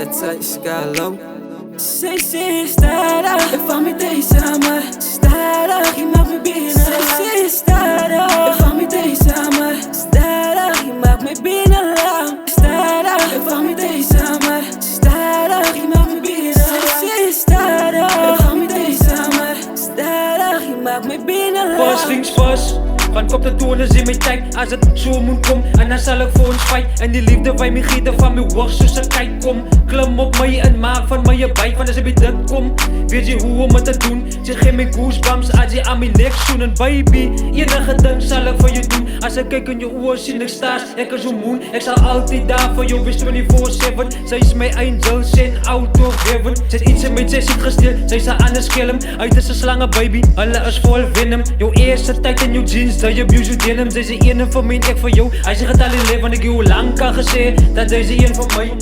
tijd is low. Ze is stadig, en van met deze maar stadig, je maakt me binnen. Ze is stadig, en van met deze maar stadig, je maakt me binnen. Stadig, en van met deze maar stadig, je maakt me binnen. Ze is stadig, en van met deze maar stadig, je maakt me binnen. Pas links vast. Van kop tot toe, is in mijn tijd. Als het zo moet komen, en dan zal ik voor ons fight. En die liefde wij me gieten van mijn wacht, zoals een kijk kom. Klim op mij en maak van mij je bij. Van als ik bij dit kom, weet je hoe om het te doen. Ze geef me goosebumps als je aan mijn nek zoenen. Baby, enige ding zal ik voor je doen. Als ik kijk in je oor, zie ik stars, ik is zo moe. Ik zal altijd daar voor jou, wees 24/7. Zij is mijn angel, zijn auto geven. Zij is iets in mij, zij zit gestild, zij zal anders killen. Uit is een slangen baby, hulle is vol venom. Jouw eerste tijd in jouw jeans, dat je abuse je denim. Zij is de ene van mij, ik voor jou. Hij zegt het al in leven, want ik jou lang kan gezegd dat zij is de ene van mij.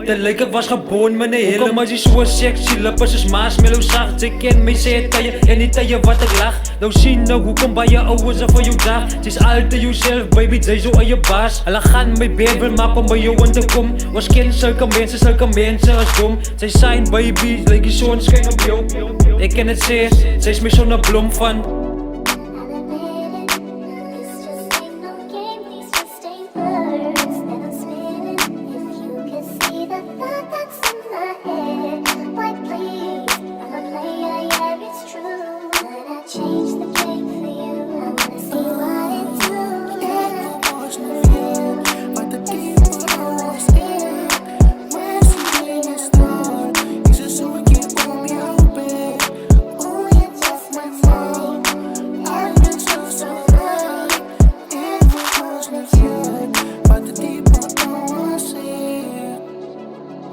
De lijk ik was geboren met een hele. Kom als je zo sexy, lippen is marshmallow zacht. Ze kent mij, zei het je en niet dat je wat ik lach. Nou zien nou hoe kom bij je ouders voor jou dag. Het is altijd jezelf baby, zij zo aan je baas. Alle gaan mij baby, maar om bij jou in te komen. Was kind zulke mensen als dom. Zij zijn baby, lijkt je zo'n schijn op jou. Ik ken het zeer, zij is mij zo'n bloem van.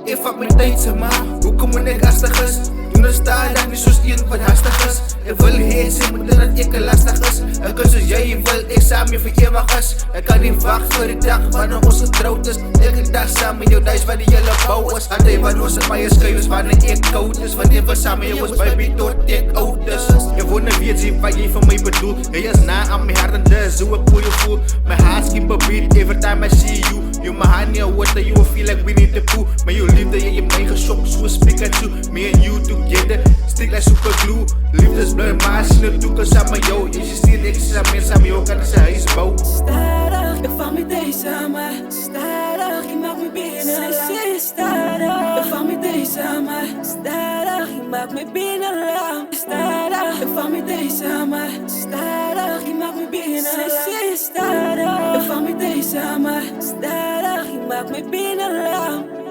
Ik fuck met tijd, maar hoe kom ik lastig is? Toen sta ik niet zoals een wat hastig is. Ik wil heen zien, maar dat ik lastig is. Ik kan zoals jij wil, ik samen voor eeuwig is. Ik kan niet wachten voor die dag wanneer ons getrouwd is. Elke dag samen, jou thuis waar die hele bouw is. Altijd wanneer ons het mij schrijven, wanneer ik koud is. Wanneer we samen jongens baby tot ik oud is. Je wonder wie zien wat jij van mij bedoelt. Hij is na aan mijn hart en dus hoe ik voor je voel. Mijn haat schiet bebied, every time I see you. You my honey, water, you feel like we need to poo. Maar you liefde, je mij geschokt, zoals Pikachu. Me and you together, stick like super glue. Liefde is blur, maar als je naartoe kan samen jou. Je ziet niks samen jou, kan ik zijn huis bouwen. Stadig, ik val met deze maar stadig, je maakt me binnen. Ze is stadig, ik val met deze maar stadig, je maakt me binnen. Stadig, ik val met deze maar stadig, je maakt me binnen. Ze is stadig, ik val met deze maar stadig, je maakt me binnen.